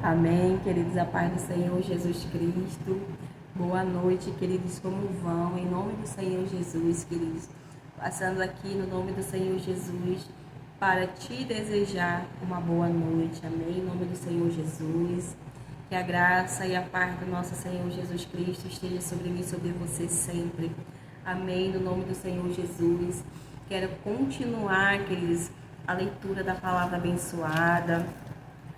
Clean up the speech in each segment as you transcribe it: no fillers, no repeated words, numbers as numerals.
Amém, queridos, a paz do Senhor Jesus Cristo. Boa noite, queridos, como vão? Em nome do Senhor Jesus, queridos. Passando aqui no nome do Senhor Jesus para te desejar uma boa noite. Amém, em nome do Senhor Jesus. Que a graça e a paz do nosso Senhor Jesus Cristo esteja sobre mim e sobre você sempre. Amém, no nome do Senhor Jesus. Quero continuar, queridos, a leitura da palavra abençoada.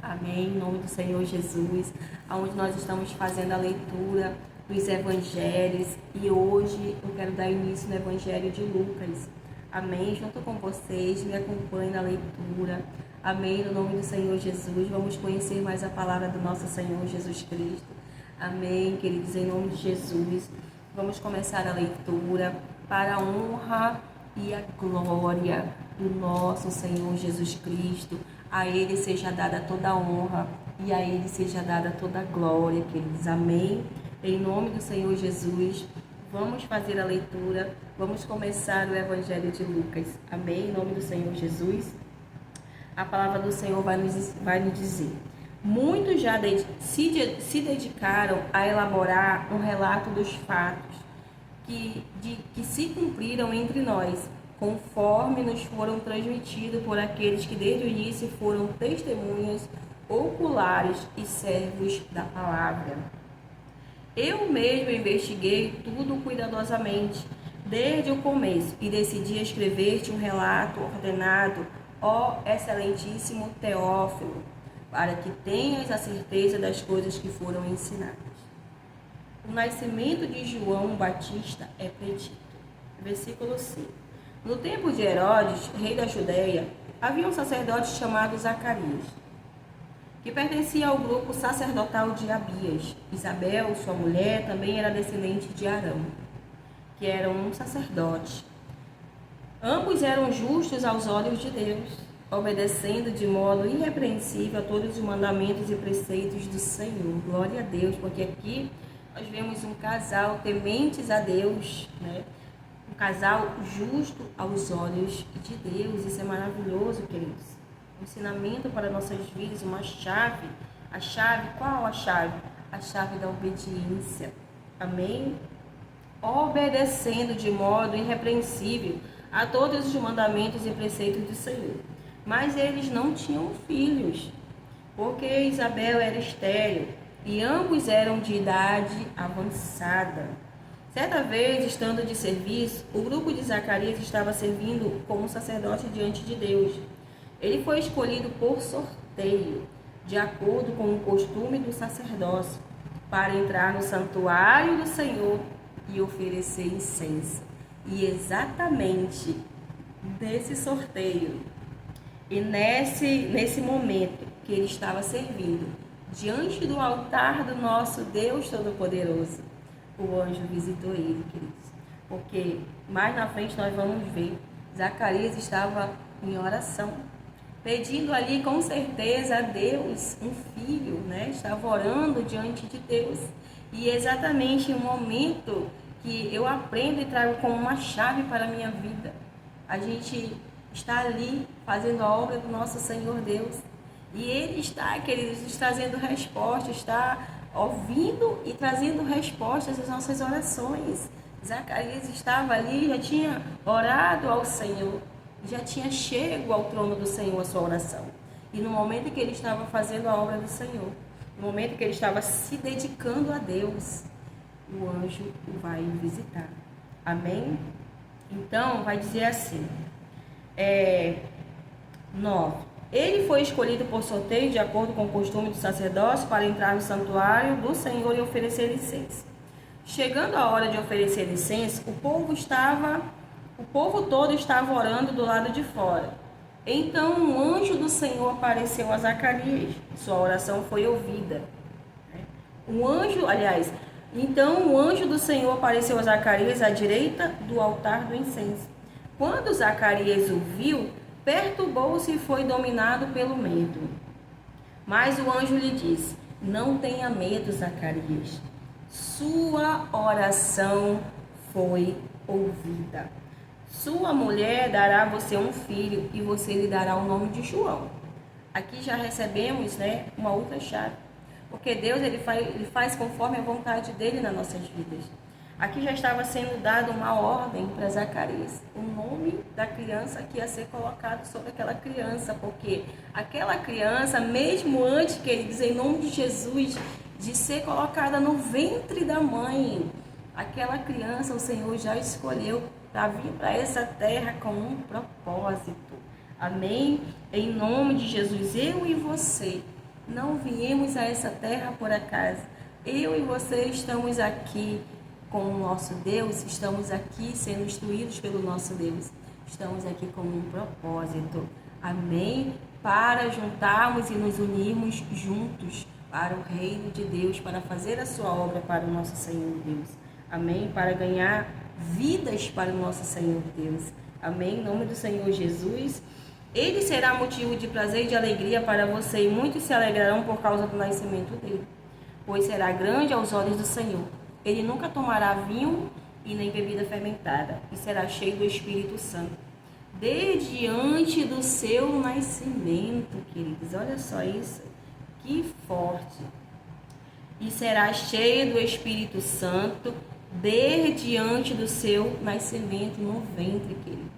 Amém, em nome do Senhor Jesus, onde nós estamos fazendo a leitura dos evangelhos e hoje eu quero dar início no evangelho de Lucas. Amém, junto com vocês, me acompanhem na leitura. Amém, no nome do Senhor Jesus, vamos conhecer mais a palavra do nosso Senhor Jesus Cristo. Amém, queridos, em nome de Jesus, vamos começar a leitura para a honra e a glória do nosso Senhor Jesus Cristo. A Ele seja dada toda a honra e a Ele seja dada toda a glória, queridos. Amém? Em nome do Senhor Jesus, vamos fazer a leitura. Vamos começar o Evangelho de Lucas. Amém? Em nome do Senhor Jesus. A palavra do Senhor vai nos dizer. Muitos já se dedicaram a elaborar um relato dos fatos que se cumpriram entre nós, conforme nos foram transmitidos por aqueles que desde o início foram testemunhas oculares e servos da palavra. Eu mesmo investiguei tudo cuidadosamente, desde o começo, e decidi escrever-te um relato ordenado, ó excelentíssimo Teófilo, para que tenhas a certeza das coisas que foram ensinadas. O nascimento de João Batista é predito. Versículo 5. No tempo de Herodes, rei da Judeia, havia um sacerdote chamado Zacarias, que pertencia ao grupo sacerdotal de Abias. Isabel, sua mulher, também era descendente de Arão, que era um sacerdote. Ambos eram justos aos olhos de Deus, obedecendo de modo irrepreensível a todos os mandamentos e preceitos do Senhor. Glória a Deus, porque aqui nós vemos um casal tementes a Deus, né? Um casal justo aos olhos de Deus. Isso é maravilhoso, queridos. Um ensinamento para nossas vidas, uma chave. A chave, qual a chave? A chave da obediência. Amém? Obedecendo de modo irrepreensível a todos os mandamentos e preceitos do Senhor. Mas eles não tinham filhos, porque Isabel era estéril e ambos eram de idade avançada. Certa vez, estando de serviço, o grupo de Zacarias estava servindo como sacerdote diante de Deus. Ele foi escolhido por sorteio, de acordo com o costume do sacerdócio, para entrar no santuário do Senhor e oferecer incenso. E exatamente nesse sorteio e nesse momento que ele estava servindo, diante do altar do nosso Deus Todo-Poderoso, o anjo visitou ele, queridos. Porque mais na frente nós vamos ver, Zacarias estava em oração, pedindo ali com certeza a Deus um filho, né? Estava orando diante de Deus. E exatamente no momento que eu aprendo e trago como uma chave para a minha vida, a gente está ali fazendo a obra do nosso Senhor Deus. E Ele está, queridos, trazendo respostas, está ouvindo e trazendo respostas às nossas orações. Zacarias estava ali, já tinha orado ao Senhor, já tinha chego ao trono do Senhor a sua oração. E no momento que ele estava fazendo a obra do Senhor, no momento que ele estava se dedicando a Deus, o anjo o vai visitar. Amém? Então, vai dizer assim, 9. Ele foi escolhido por sorteio, de acordo com o costume do sacerdócio, para entrar no santuário do Senhor e oferecer licença. Chegando a hora de oferecer licença, o povo todo estava orando do lado de fora. Então um anjo do Senhor apareceu a Zacarias. Sua oração foi ouvida. Então o anjo do Senhor apareceu a Zacarias à direita do altar do incenso. Quando Zacarias o viu, perturbou-se e foi dominado pelo medo. Mas o anjo lhe disse: não tenha medo, Zacarias. Sua oração foi ouvida. Sua mulher dará a você um filho e você lhe dará o nome de João. Aqui já recebemos, uma outra chave. porque Deus ele faz conforme a vontade dele nas nossas vidas. Aqui já estava sendo dada uma ordem para Zacarias, o nome da criança que ia ser colocado sobre aquela criança, porque aquela criança, mesmo antes, queridos, em nome de Jesus, de ser colocada no ventre da mãe, aquela criança o Senhor já escolheu para vir para essa terra com um propósito. Amém? Em nome de Jesus, eu e você não viemos a essa terra por acaso. Eu e você estamos aqui com o nosso Deus, estamos aqui sendo instruídos pelo nosso Deus. Estamos aqui com um propósito. Amém? Para juntarmos e nos unirmos juntos para o reino de Deus, para fazer a sua obra para o nosso Senhor Deus. Amém? Para ganhar vidas para o nosso Senhor Deus. Amém? Em nome do Senhor Jesus. Ele será motivo de prazer e de alegria para você, e muitos se alegrarão por causa do nascimento dele, pois será grande aos olhos do Senhor. Ele nunca tomará vinho e nem bebida fermentada, e será cheio do Espírito Santo, desde antes do seu nascimento, queridos. Olha só isso, que forte. E será cheio do Espírito Santo, desde antes do seu nascimento no ventre, queridos.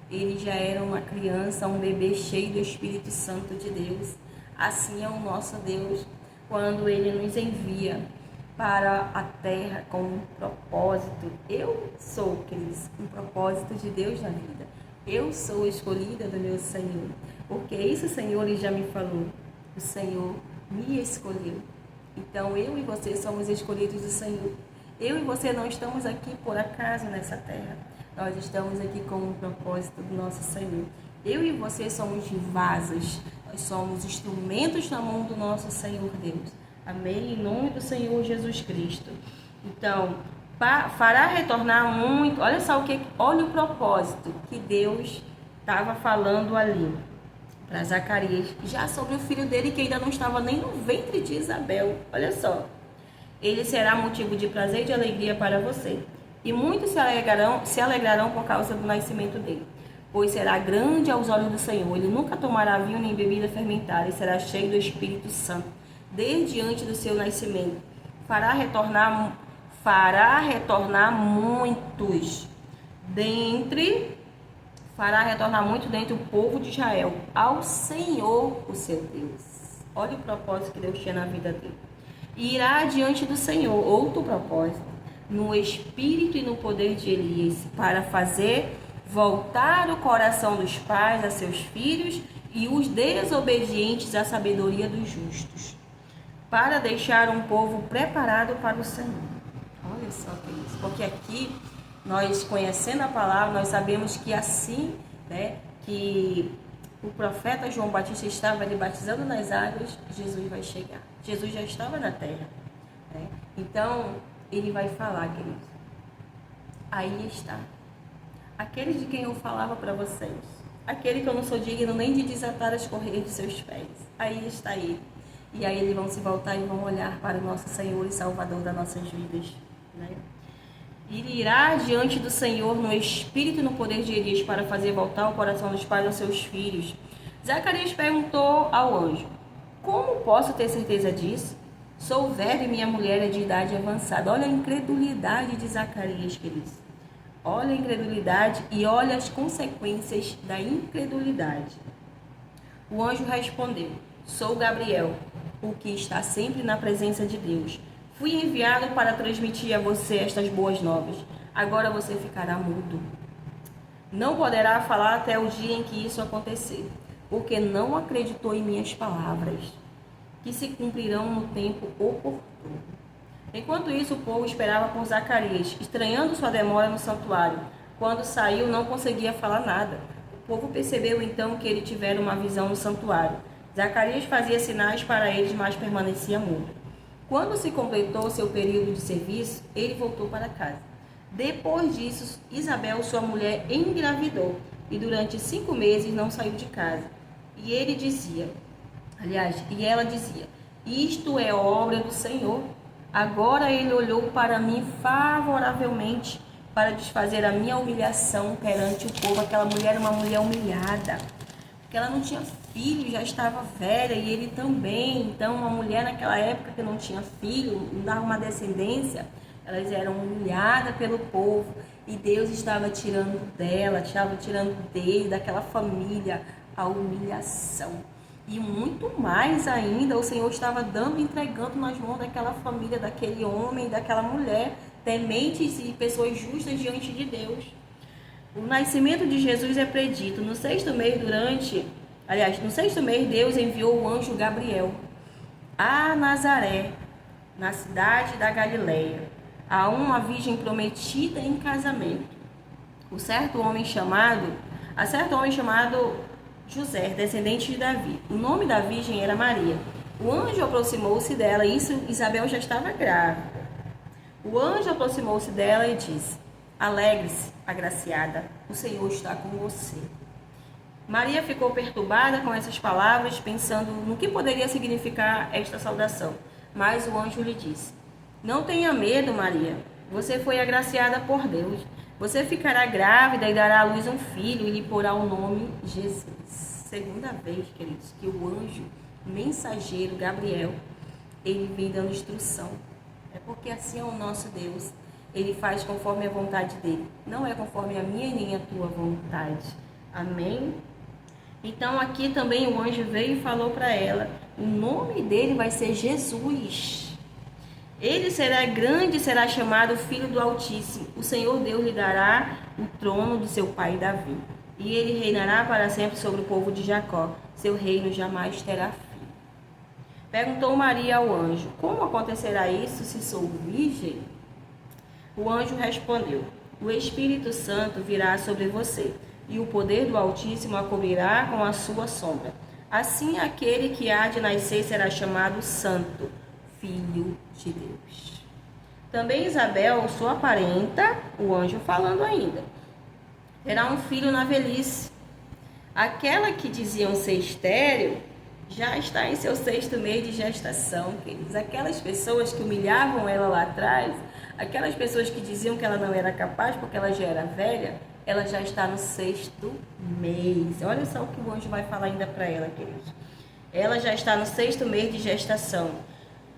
Ele já era uma criança, um bebê cheio do Espírito Santo de Deus. Assim é o nosso Deus, quando Ele nos envia para a terra com um propósito. Eu sou, queridos, um propósito de Deus na vida. Eu sou escolhida do meu Senhor, porque isso o Senhor Ele já me falou. O Senhor me escolheu. Então eu e você somos escolhidos do Senhor. Eu e você não estamos aqui por acaso nessa terra. Nós estamos aqui com um propósito do nosso Senhor. Eu e você somos vasos. Nós somos instrumentos na mão do nosso Senhor Deus. Amém? Em nome do Senhor Jesus Cristo. Então, fará retornar muito. Olha só olha o propósito que Deus estava falando ali para Zacarias, já sobre o filho dele que ainda não estava nem no ventre de Isabel. Olha só. Ele será motivo de prazer e de alegria para você, e muitos se alegrarão por causa do nascimento dele, pois será grande aos olhos do Senhor. Ele nunca tomará vinho nem bebida fermentada, e será cheio do Espírito Santo, desde antes do seu nascimento. Fará retornar muitos dentre o povo de Israel, ao Senhor, o seu Deus. Olha o propósito que Deus tinha na vida dele. E irá diante do Senhor, outro propósito, no espírito e no poder de Elias, para fazer voltar o coração dos pais a seus filhos e os desobedientes à sabedoria dos justos, para deixar um povo preparado para o Senhor. Olha só que é isso, porque aqui nós, conhecendo a palavra, nós sabemos que assim, que o profeta João Batista estava ali batizando nas águas, Jesus vai chegar. Jesus já estava na terra. Então, ele vai falar, queridos. Aí está. Aquele de quem eu falava para vocês. Aquele que eu não sou digno nem de desatar as correias de seus pés. Aí está ele. E aí eles vão se voltar e vão olhar para o nosso Senhor e Salvador das nossas vidas. Ele irá diante do Senhor no espírito e no poder de Elias, para fazer voltar o coração dos pais aos seus filhos. Zacarias perguntou ao anjo: como posso ter certeza disso? Sou velho e minha mulher é de idade avançada. Olha a incredulidade de Zacarias, queridos. Olha a incredulidade e olha as consequências da incredulidade. O anjo respondeu: sou Gabriel, o que está sempre na presença de Deus. Fui enviado para transmitir a você estas boas novas. Agora você ficará mudo. Não poderá falar até o dia em que isso acontecer, porque não acreditou em minhas palavras, que se cumprirão no tempo oportuno. Enquanto isso, o povo esperava por Zacarias, estranhando sua demora no santuário. Quando saiu, não conseguia falar nada. O povo percebeu então que ele tivera uma visão no santuário. Zacarias fazia sinais para eles, mas permanecia mudo. Quando se completou seu período de serviço, ele voltou para casa. Depois disso, Isabel, sua mulher, engravidou e durante 5 meses não saiu de casa. E ela dizia: isto é obra do Senhor. Agora ele olhou para mim favoravelmente para desfazer a minha humilhação perante o povo. Aquela mulher era uma mulher humilhada. que ela não tinha filho, já estava velha, e ele também. Então, uma mulher naquela época que não tinha filho, não dava uma descendência, elas eram humilhadas pelo povo, e Deus estava tirando dela, estava tirando dele, daquela família, a humilhação. E muito mais ainda, o Senhor estava dando, entregando nas mãos daquela família, daquele homem, daquela mulher, tementes e pessoas justas diante de Deus. O nascimento de Jesus é predito. No sexto mês, no sexto mês, Deus enviou o anjo Gabriel a Nazaré, na cidade da Galileia, a uma virgem prometida em casamento. A certo homem chamado José, descendente de Davi. O nome da virgem era Maria. O anjo aproximou-se dela, Isabel já estava grávida. O anjo aproximou-se dela e disse: Alegre-se, agraciada, o Senhor está com você. Maria ficou perturbada com essas palavras, pensando no que poderia significar esta saudação. Mas o anjo lhe disse: Não tenha medo, Maria. Você foi agraciada por Deus. Você ficará grávida e dará à luz um filho e lhe porá o nome Jesus. Segunda vez, queridos, que o anjo mensageiro Gabriel, ele vem dando instrução. É porque assim é o nosso Deus. Ele faz conforme a vontade dele. Não é conforme a minha nem a tua vontade. Amém? Então aqui também o anjo veio e falou para ela: o nome dele vai ser Jesus. Ele será grande e será chamado Filho do Altíssimo. O Senhor Deus lhe dará o trono do seu pai Davi. E ele reinará para sempre sobre o povo de Jacó. Seu reino jamais terá fim. Perguntou Maria ao anjo: Como acontecerá isso se sou virgem? O anjo respondeu: O Espírito Santo virá sobre você, e o poder do Altíssimo a cobrirá com a sua sombra. Assim aquele que há de nascer será chamado Santo, Filho de Deus. Também Isabel, sua parenta, o anjo falando ainda, terá um filho na velhice. Aquela que diziam ser estéril já está em seu sexto mês de gestação, queridos. Aquelas pessoas que humilhavam ela lá atrás, aquelas pessoas que diziam que ela não era capaz porque ela já era velha, ela já está no sexto mês. Olha só o que o anjo vai falar ainda para ela, queridos. Ela já está no sexto mês de gestação.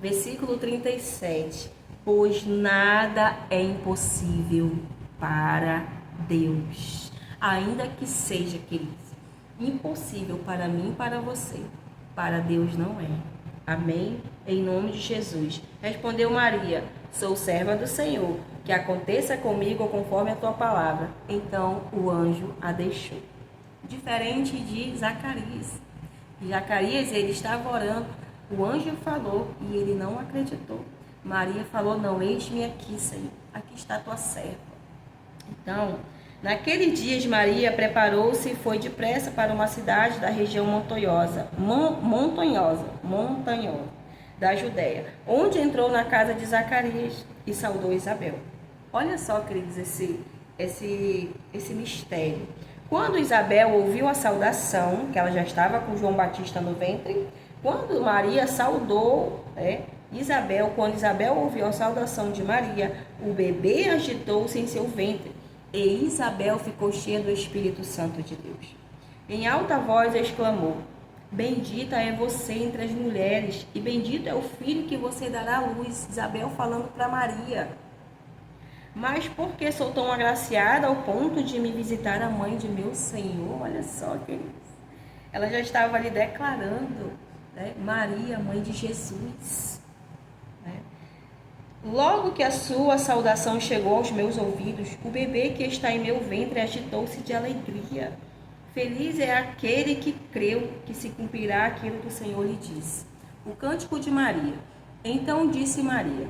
Versículo 37. Pois nada é impossível para Deus. Ainda que seja, queridos, impossível para mim e para você, para Deus não é. Amém? Em nome de Jesus. Respondeu Maria: Sou serva do Senhor, que aconteça comigo conforme a tua palavra. Então o anjo a deixou. Diferente de Zacarias. Zacarias, ele estava orando, o anjo falou e ele não acreditou. Maria falou: Não, eis-me aqui, Senhor, aqui está a tua serva. Então, naqueles dias, Maria preparou-se e foi depressa para uma cidade da região montanhosa da Judéia, onde entrou na casa de Zacarias e saudou Isabel. Olha só, queridos, esse mistério. Quando Isabel ouviu a saudação, que ela já estava com João Batista no ventre, quando Maria saudou, quando Isabel ouviu a saudação de Maria, o bebê agitou-se em seu ventre, e Isabel ficou cheia do Espírito Santo de Deus. Em alta voz exclamou: Bendita é você entre as mulheres, e bendito é o filho que você dará à luz. Isabel falando para Maria. Mas por que sou tão agraciada ao ponto de me visitar a mãe de meu Senhor? Olha só, queridos. Ela já estava ali declarando, Maria, mãe de Jesus. Logo que a sua saudação chegou aos meus ouvidos, o bebê que está em meu ventre agitou-se de alegria. Feliz é aquele que creu que se cumprirá aquilo que o Senhor lhe disse. O cântico de Maria. Então disse Maria: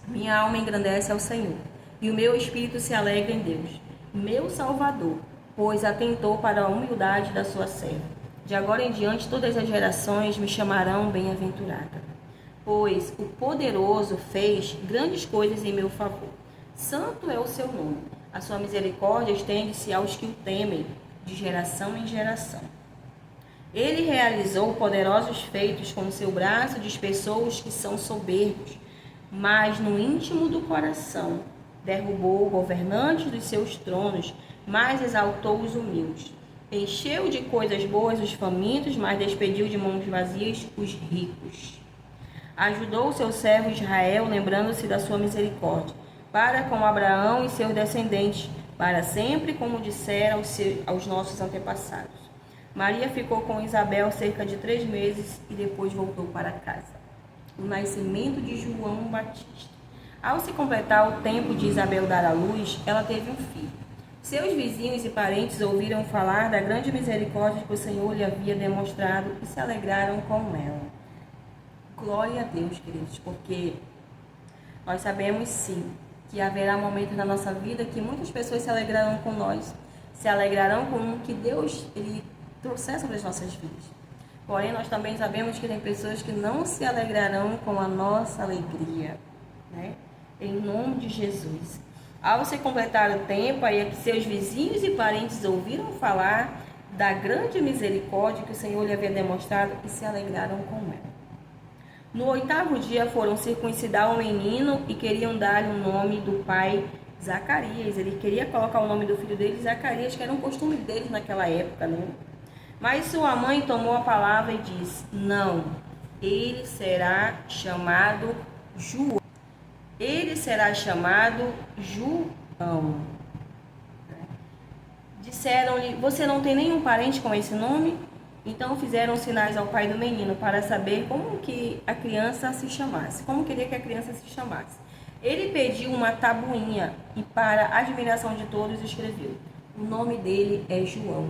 Minha alma engrandece ao Senhor, e o meu espírito se alegra em Deus, meu Salvador, pois atentou para a humildade da sua serva. De agora em diante todas as gerações me chamarão bem-aventurada. Pois o poderoso fez grandes coisas em meu favor. Santo é o seu nome. A sua misericórdia estende-se aos que o temem, de geração em geração. Ele realizou poderosos feitos, com seu braço dispersou os que são soberbos, mas no íntimo do coração derrubou governantes dos seus tronos, mas exaltou os humildes. Encheu de coisas boas os famintos, mas despediu de mãos vazias os ricos. Ajudou o seu servo Israel, lembrando-se da sua misericórdia, para com Abraão e seus descendentes, para sempre, como dissera aos nossos antepassados. Maria ficou com Isabel cerca de 3 meses e depois voltou para casa. O nascimento de João Batista. Ao se completar o tempo de Isabel dar à luz, ela teve um filho. Seus vizinhos e parentes ouviram falar da grande misericórdia que o Senhor lhe havia demonstrado e se alegraram com ela. Glória a Deus, queridos, porque nós sabemos sim que haverá momentos na nossa vida que muitas pessoas se alegrarão com nós, se alegrarão com o que Deus ele trouxer sobre as nossas vidas. Porém, nós também sabemos que tem pessoas que não se alegrarão com a nossa alegria, né? Em nome de Jesus. Ao se completar o tempo, aí é que seus vizinhos e parentes ouviram falar da grande misericórdia que o Senhor lhe havia demonstrado e se alegraram com ela. No 8º dia foram circuncidar o menino e queriam dar-lhe o nome do pai Zacarias. Ele queria colocar o nome do filho dele Zacarias, que era um costume deles naquela época, né? Mas sua mãe tomou a palavra e disse: não, ele será chamado João. Ele será chamado João. Disseram-lhe: você não tem nenhum parente com esse nome? Então fizeram sinais ao pai do menino para saber como que a criança se chamasse, como queria que a criança se chamasse. Ele pediu uma tabuinha e, para a admiração de todos, escreveu: o nome dele é João.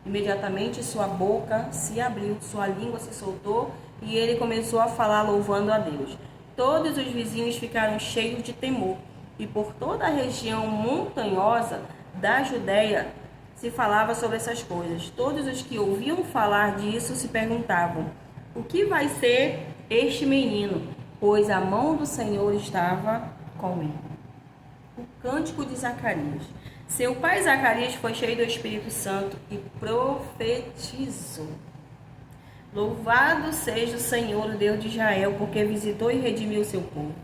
Imediatamente sua boca se abriu, sua língua se soltou e ele começou a falar louvando a Deus. Todos os vizinhos ficaram cheios de temor e por toda a região montanhosa da Judéia se falava sobre essas coisas. Todos os que ouviam falar disso se perguntavam: o que vai ser este menino? Pois a mão do Senhor estava com ele. O cântico de Zacarias. Seu pai Zacarias foi cheio do Espírito Santo e profetizou: louvado seja o Senhor, o Deus de Israel, porque visitou e redimiu o seu povo.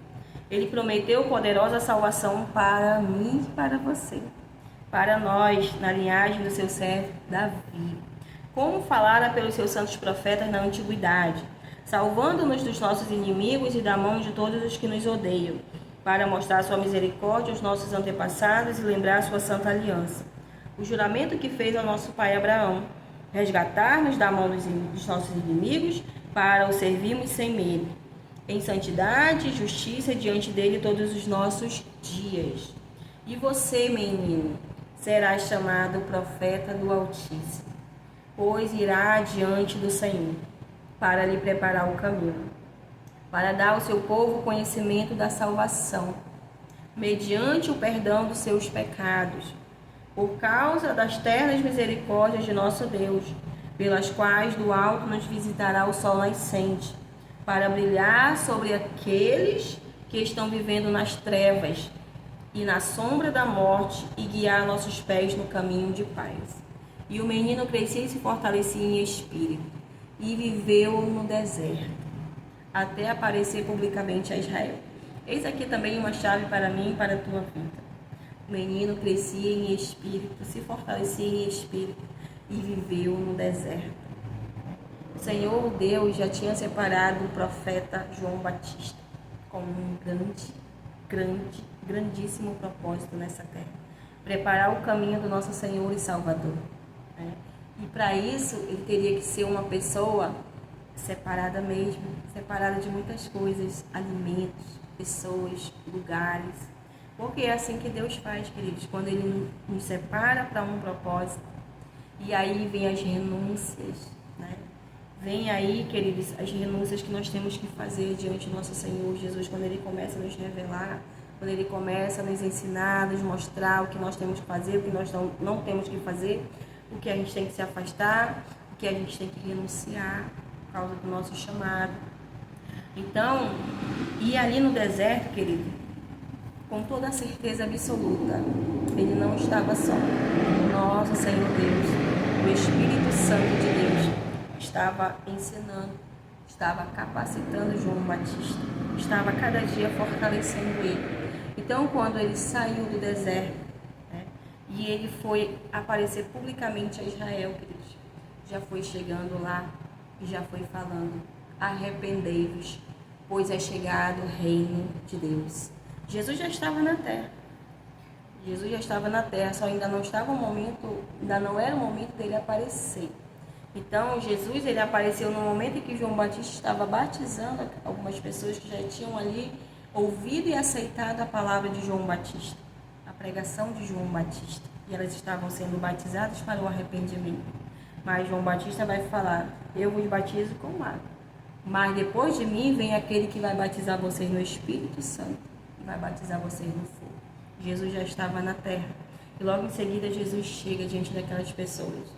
Ele prometeu poderosa salvação para mim e para você, para nós, na linhagem do seu servo Davi, como falara pelos seus santos profetas na antiguidade, salvando-nos dos nossos inimigos e da mão de todos os que nos odeiam, para mostrar sua misericórdia aos nossos antepassados e lembrar sua santa aliança. O juramento que fez ao nosso pai Abraão, resgatar-nos da mão dos nossos inimigos, para o servirmos sem medo, em santidade e justiça diante dele todos os nossos dias. E você, menino, será chamado profeta do Altíssimo, pois irá adiante do Senhor, para lhe preparar o caminho, para dar ao seu povo conhecimento da salvação, mediante o perdão dos seus pecados, por causa das ternas misericórdias de nosso Deus, pelas quais do alto nos visitará o sol nascente, para brilhar sobre aqueles que estão vivendo nas trevas e na sombra da morte, e guiar nossos pés no caminho de paz. E o menino crescia e se fortalecia em espírito, e viveu no deserto, até aparecer publicamente a Israel. Eis aqui também uma chave para mim e para a tua vida. O menino crescia em espírito, se fortalecia em espírito e viveu no deserto. O Senhor Deus já tinha separado o profeta João Batista com um grandíssimo propósito nessa terra. Preparar o caminho do nosso Senhor e Salvador. Né? E para isso ele teria que ser uma pessoa separada mesmo, separada de muitas coisas, alimentos, pessoas, lugares. Porque é assim que Deus faz, queridos, quando Ele nos separa para um propósito. E aí vem as renúncias, né? Vem aí, queridos, as renúncias que nós temos que fazer diante do nosso Senhor Jesus, quando Ele começa a nos revelar, quando Ele começa a nos ensinar, a nos mostrar o que nós temos que fazer, o que nós não temos que fazer, o que a gente tem que se afastar, o que a gente tem que renunciar por causa do nosso chamado. Então, e ali no deserto, querido, com toda a certeza absoluta, ele não estava só. Nosso Senhor Deus, o Espírito Santo de Deus, estava ensinando, estava capacitando João Batista, estava cada dia fortalecendo ele. Então, quando ele saiu do deserto, né, e ele foi aparecer publicamente a Israel, queridos. Já foi chegando lá e já foi falando: arrependei-vos, pois é chegado o reino de Deus. Jesus já estava na terra. Jesus já estava na terra, só ainda não estava o momento, ainda não era o momento dele aparecer. Então, Jesus, ele apareceu no momento em que João Batista estava batizando algumas pessoas que já tinham ali ouvido e aceitado a palavra de João Batista, a pregação de João Batista. E elas estavam sendo batizadas para o arrependimento. Mas João Batista vai falar: eu vos batizo com água, mas depois de mim vem aquele que vai batizar vocês no Espírito Santo e vai batizar vocês no fogo. Jesus já estava na terra. E logo em seguida Jesus chega diante daquelas pessoas.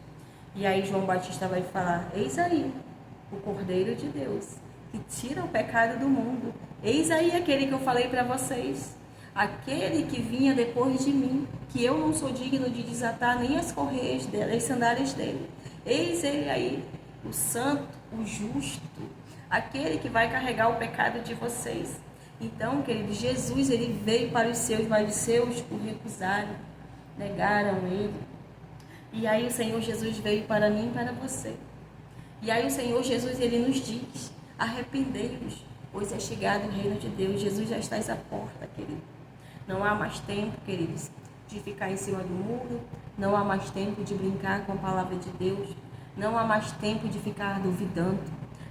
E aí João Batista vai falar: eis aí o Cordeiro de Deus, que tira o pecado do mundo. Eis aí aquele que eu falei para vocês, aquele que vinha depois de mim, que eu não sou digno de desatar nem as correias dele, as sandálias dele. Eis ele aí, o santo, o justo, aquele que vai carregar o pecado de vocês. Então, querido, Jesus, ele veio para os seus, mas os seus o recusaram, negaram ele. E aí o Senhor Jesus veio para mim e para você. E aí o Senhor Jesus, ele nos diz: arrependei-vos, pois é chegado o reino de Deus. Jesus já está à porta, querido. Não há mais tempo, queridos, de ficar em cima do muro. Não há mais tempo de brincar com a palavra de Deus. Não há mais tempo de ficar duvidando.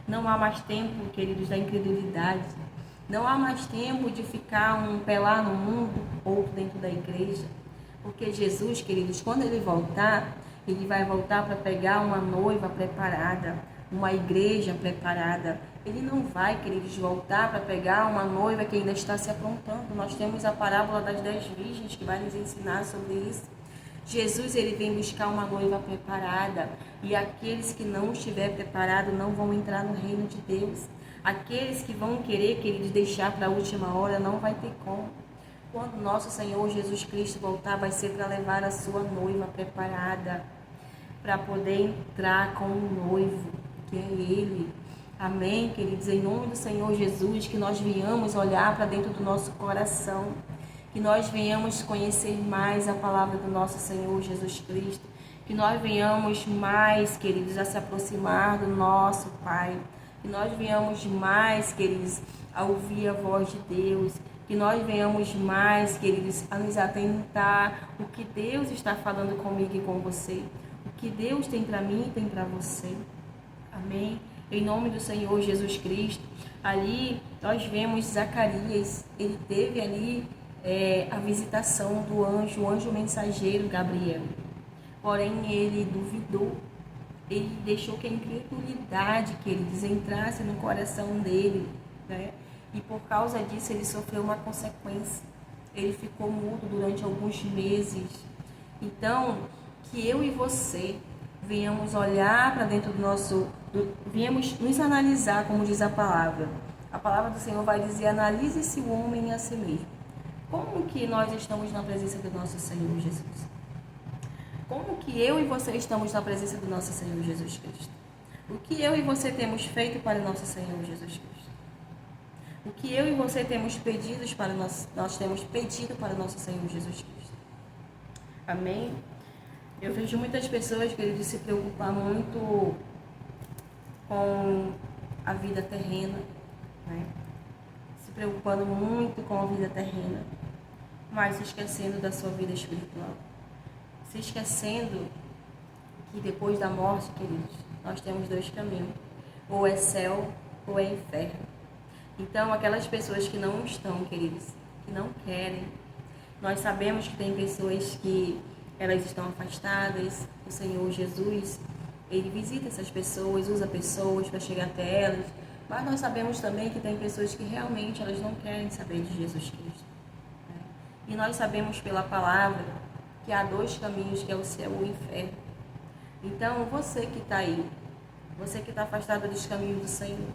Não há mais tempo, queridos, da incredulidade. Não há mais tempo de ficar um pé lá no mundo, outro dentro da igreja. Porque Jesus, queridos, quando ele voltar, ele vai voltar para pegar uma noiva preparada, uma igreja preparada. Ele não vai, queridos, voltar para pegar uma noiva que ainda está se aprontando. Nós temos a parábola das 10 virgens que vai nos ensinar sobre isso. Jesus, ele vem buscar uma noiva preparada, e aqueles que não estiver preparado não vão entrar no reino de Deus. Aqueles que vão querer, queridos, deixar para a última hora, não vai ter como. Quando nosso Senhor Jesus Cristo voltar, vai ser para levar a sua noiva preparada, para poder entrar com o noivo, que é Ele. Amém, queridos? Em nome do Senhor Jesus, que nós venhamos olhar para dentro do nosso coração, que nós venhamos conhecer mais a palavra do nosso Senhor Jesus Cristo, que nós venhamos mais, queridos, a se aproximar do nosso Pai, que nós venhamos mais, queridos, a ouvir a voz de Deus, que nós venhamos mais, queridos, a nos atentar o que Deus está falando comigo e com você, o que Deus tem para mim e tem para você. Amém? Em nome do Senhor Jesus Cristo. Ali nós vemos Zacarias, ele teve ali a visitação do anjo, o anjo mensageiro Gabriel. Porém, ele duvidou. Ele deixou que a incredulidade, que eles entrasse no coração dele, né? E por causa disso ele sofreu uma consequência. Ele ficou mudo durante alguns meses. Então, que eu e você venhamos olhar para dentro do nosso... venhamos nos analisar, como diz a palavra. A palavra do Senhor vai dizer: analise-se o homem a si mesmo. Como que nós estamos na presença do nosso Senhor Jesus? Como que eu e você estamos na presença do nosso Senhor Jesus Cristo? O que eu e você temos feito para o nosso Senhor Jesus Cristo? O que eu e você temos pedido para nós temos pedido para o nosso Senhor Jesus Cristo? Amém? Eu vejo muitas pessoas, queridos, se preocupar muito com a vida terrena, né? Se preocupando muito com a vida terrena, mas se esquecendo da sua vida espiritual. Se esquecendo que depois da morte, queridos, nós temos dois caminhos: ou é céu ou é inferno. Então, aquelas pessoas que não estão, queridos, que não querem, nós sabemos que tem pessoas que elas estão afastadas. O Senhor Jesus, ele visita essas pessoas, usa pessoas para chegar até elas, mas nós sabemos também que tem pessoas que realmente elas não querem saber de Jesus Cristo. E nós sabemos pela palavra que há dois caminhos, que é o céu e o inferno. Então, você que está aí, você que está afastado dos caminhos do Senhor,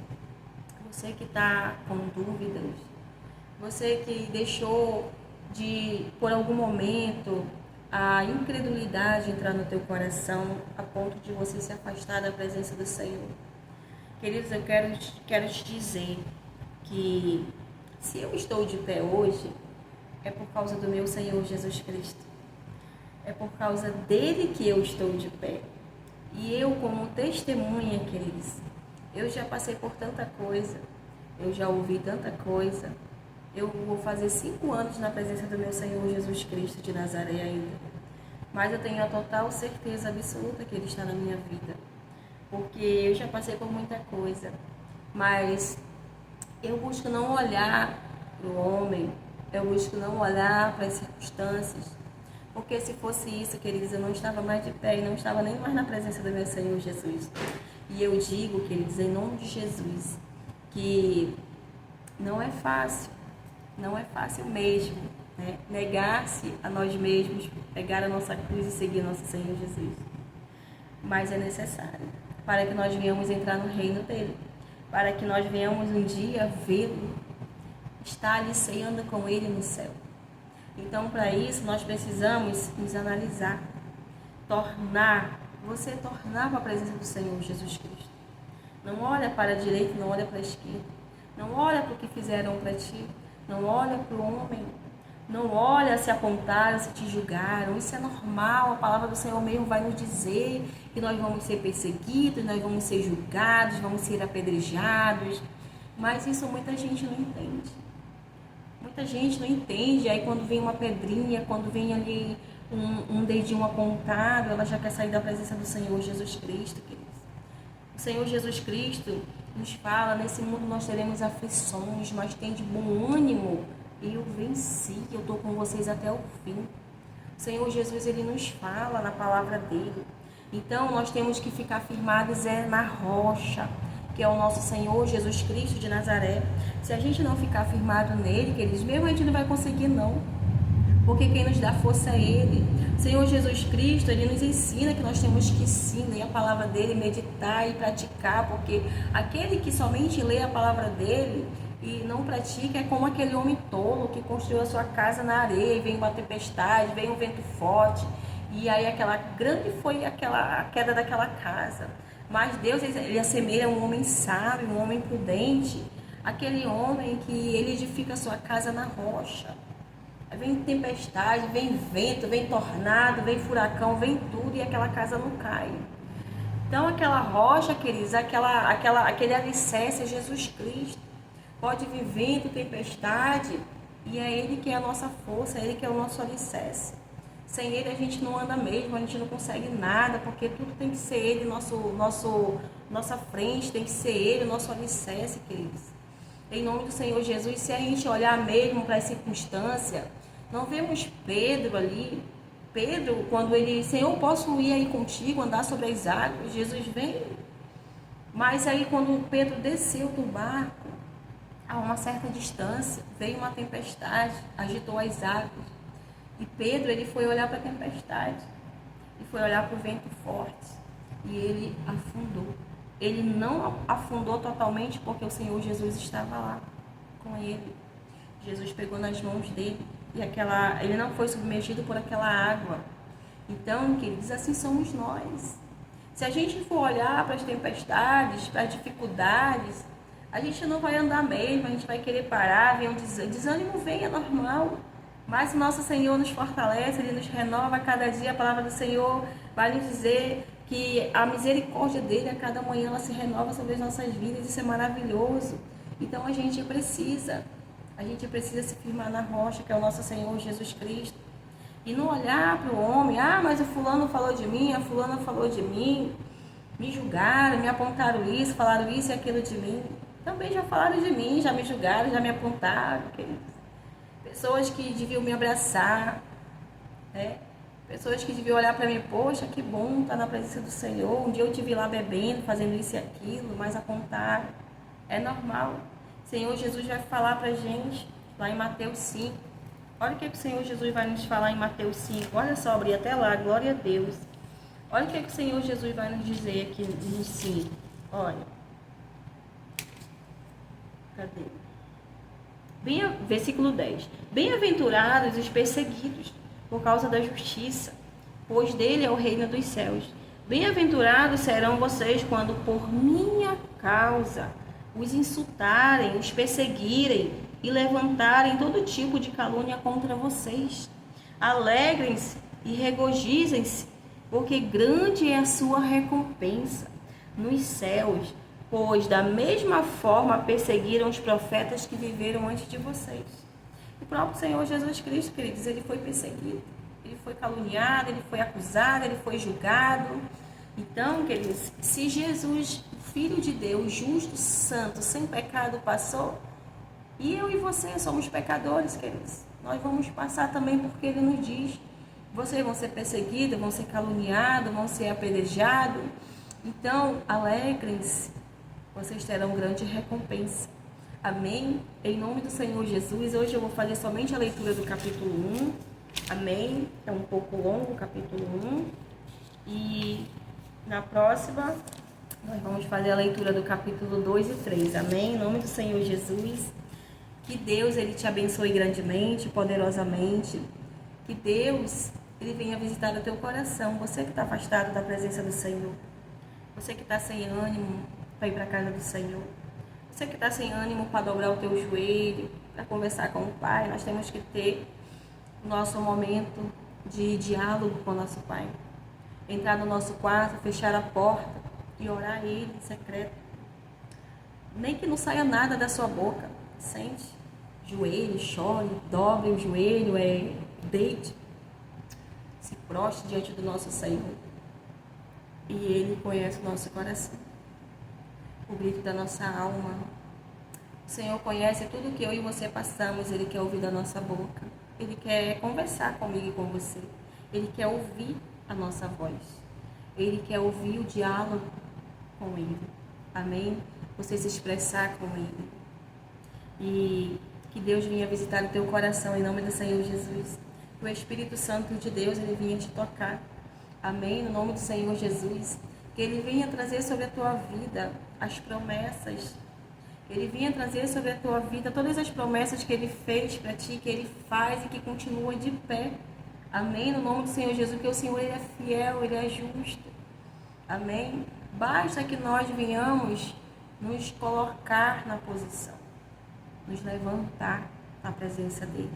você que está com dúvidas, você que deixou de, por algum momento, a incredulidade entrar no teu coração a ponto de você se afastar da presença do Senhor. Queridos, eu quero te dizer que se eu estou de pé hoje, é por causa do meu Senhor Jesus Cristo. É por causa dele que eu estou de pé. E eu, como testemunha, queridos, eu já passei por tanta coisa, eu já ouvi tanta coisa. Eu vou fazer 5 anos na presença do meu Senhor Jesus Cristo de Nazaré ainda. Mas eu tenho a total certeza absoluta que Ele está na minha vida. Porque eu já passei por muita coisa. Mas eu busco não olhar para o homem, eu busco não olhar para as circunstâncias. Porque se fosse isso, queridos, eu não estava mais de pé e não estava nem mais na presença do meu Senhor Jesus. E eu digo, queridos, em nome de Jesus, que não é fácil mesmo, né? Negar-se a nós mesmos, pegar a nossa cruz e seguir nosso Senhor Jesus. Mas é necessário para que nós venhamos entrar no reino dele, para que nós venhamos um dia vê-lo, estar ali ceando com ele no céu. Então, para isso, nós precisamos nos analisar, você tornar para a presença do Senhor Jesus Cristo. Não olha para a direita, não olha para a esquerda. Não olha para o que fizeram para ti. Não olha para o homem. Não olha se apontaram, se te julgaram. Isso é normal. A palavra do Senhor mesmo vai nos dizer que nós vamos ser perseguidos, nós vamos ser julgados, vamos ser apedrejados. Mas isso muita gente não entende. Muita gente não entende. Aí quando vem uma pedrinha, quando vem ali um dedinho apontado, ela já quer sair da presença do Senhor Jesus Cristo, queridos. O Senhor Jesus Cristo nos fala, nesse mundo nós teremos aflições, mas tem de bom ânimo. Eu venci, eu estou com vocês até o fim. O Senhor Jesus, Ele nos fala na palavra dEle. Então, nós temos que ficar firmados na rocha, que é o nosso Senhor Jesus Cristo de Nazaré. Se a gente não ficar firmado nele, queridos, mesmo a gente não vai conseguir não. Porque quem nos dá força é Ele. O Senhor Jesus Cristo, Ele nos ensina que nós temos que sim ler a palavra dEle, meditar e praticar, porque aquele que somente lê a palavra dEle e não pratica é como aquele homem tolo que construiu a sua casa na areia, e veio uma tempestade, veio um vento forte, e aí grande foi a queda daquela casa. Mas Deus, Ele assemelha um homem sábio, um homem prudente, aquele homem que ele edifica a sua casa na rocha. Vem tempestade, vem vento, vem tornado, vem furacão, vem tudo e aquela casa não cai. Então aquela rocha, queridos, aquele alicerce é Jesus Cristo. Pode vir vento, tempestade, e é Ele que é a nossa força, é Ele que é o nosso alicerce. Sem Ele a gente não anda mesmo, a gente não consegue nada, porque tudo tem que ser Ele, nossa frente, tem que ser Ele, nosso alicerce, queridos. Em nome do Senhor Jesus, se a gente olhar mesmo para as circunstâncias, não vemos Pedro ali. Pedro, quando ele, Senhor, posso ir aí contigo, andar sobre as águas? Jesus vem. Mas aí quando Pedro desceu do barco, a uma certa distância, veio uma tempestade, agitou as águas. E Pedro, ele foi olhar para a tempestade, e foi olhar para o vento forte, e ele afundou. Ele não afundou totalmente porque o Senhor Jesus estava lá com ele. Jesus pegou nas mãos dele e ele não foi submergido por aquela água. Então, queridos, assim somos nós. Se a gente for olhar para as tempestades, para as dificuldades, a gente não vai andar mesmo, a gente vai querer parar, desânimo vem, é normal. Mas o nosso Senhor nos fortalece, Ele nos renova a cada dia. A palavra do Senhor vai nos dizer que a misericórdia dele a cada manhã ela se renova sobre as nossas vidas. Isso é maravilhoso. Então a gente precisa se firmar na rocha, que é o nosso Senhor Jesus Cristo, e não olhar para o homem. Mas o fulano falou de mim, a fulana falou de mim, me julgaram, me apontaram isso, falaram isso e aquilo de mim. Também já falaram de mim, já me julgaram, já me apontaram, queridos. Pessoas que deviam me abraçar, né? Pessoas que deviam olhar para mim, poxa, que bom estar na presença do Senhor. Um dia eu te vi lá bebendo, fazendo isso e aquilo, mas apontaram. É normal. O Senhor Jesus vai falar para a gente, lá em Mateus 5. Olha o que o Senhor Jesus vai nos falar em Mateus 5. Olha só, abri até lá, glória a Deus. Olha o que o Senhor Jesus vai nos dizer aqui no 5. Olha. Cadê? Versículo 10. Bem-aventurados os perseguidos por causa da justiça, pois dele é o reino dos céus. Bem-aventurados serão vocês quando por minha causa os insultarem, os perseguirem e levantarem todo tipo de calúnia contra vocês. Alegrem-se e regozijem-se, porque grande é a sua recompensa nos céus, pois da mesma forma perseguiram os profetas que viveram antes de vocês. O próprio Senhor Jesus Cristo, queridos, ele foi perseguido, ele foi caluniado, ele foi acusado, ele foi julgado. Então, queridos, se Jesus, o Filho de Deus, justo, santo, sem pecado, passou, e eu e você somos pecadores, queridos, nós vamos passar também, porque ele nos diz: vocês vão ser perseguidos, vão ser caluniados, vão ser apedrejados. Então, alegrem-se, vocês terão grande recompensa. Amém? Em nome do Senhor Jesus, hoje eu vou fazer somente a leitura do capítulo 1. Amém? É um pouco longo o capítulo 1. E na próxima, nós vamos fazer a leitura do capítulo 2 e 3. Amém? Em nome do Senhor Jesus. Que Deus, ele te abençoe grandemente, poderosamente. Que Deus, ele venha visitar o teu coração. Você que está afastado da presença do Senhor. Você que está sem ânimo para ir para a casa do Senhor. Você que está sem ânimo para dobrar o teu joelho, para conversar com o Pai. Nós temos que ter o nosso momento de diálogo com o nosso Pai. Entrar no nosso quarto, fechar a porta e orar a Ele em secreto. Nem que não saia nada da sua boca. Sente, joelho, chore, dobre o joelho, deite, se prostre diante do nosso Senhor. E Ele conhece o nosso coração, o grito da nossa alma. O Senhor conhece tudo que eu e você passamos. Ele quer ouvir da nossa boca. Ele quer conversar comigo e com você. Ele quer ouvir a nossa voz. Ele quer ouvir o diálogo com Ele. Amém? Você se expressar com Ele. E que Deus venha visitar o teu coração em nome do Senhor Jesus. Que o Espírito Santo de Deus, ele venha te tocar. Amém? No nome do Senhor Jesus. Que ele venha trazer sobre a tua vida as promessas. Que ele venha trazer sobre a tua vida todas as promessas que ele fez para ti, que ele faz e que continua de pé. Amém? No nome do Senhor Jesus, que o Senhor, ele é fiel, ele é justo. Amém? Basta que nós venhamos nos colocar na posição, nos levantar na presença dele.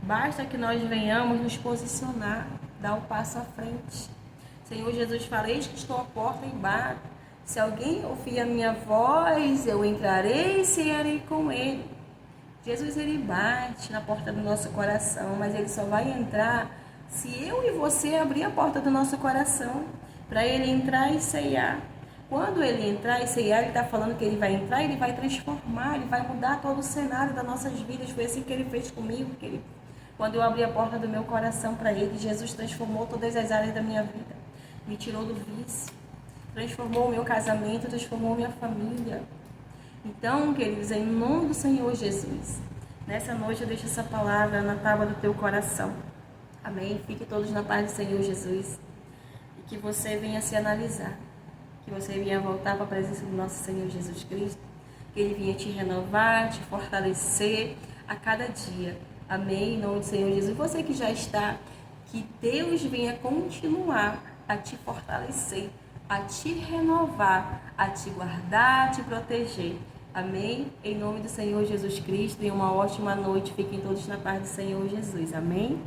Basta que nós venhamos nos posicionar, dar um passo à frente. Senhor Jesus, fala: eis que estou à porta e bato. Se alguém ouvir a minha voz, eu entrarei e cearei com ele. Jesus, ele bate na porta do nosso coração, mas ele só vai entrar se eu e você abrir a porta do nosso coração, para ele entrar e ceiar. Quando ele entrar e ceiar, ele está falando que ele vai entrar, ele vai transformar, ele vai mudar todo o cenário das nossas vidas. Foi assim que ele fez comigo, querido. Quando eu abri a porta do meu coração para ele, Jesus transformou todas as áreas da minha vida. Me tirou do vício, transformou o meu casamento, transformou minha família. Então, queridos, em nome do Senhor Jesus, nessa noite eu deixo essa palavra na tábua do teu coração. Amém? Fique todos na paz do Senhor Jesus. E que você venha se analisar. Que você venha voltar para a presença do nosso Senhor Jesus Cristo. Que Ele venha te renovar, te fortalecer a cada dia. Amém? Em nome do Senhor Jesus. Você que já está, que Deus venha continuar a te fortalecer, a te renovar, a te guardar, a te proteger. Amém? Em nome do Senhor Jesus Cristo. E uma ótima noite. Fiquem todos na paz do Senhor Jesus. Amém?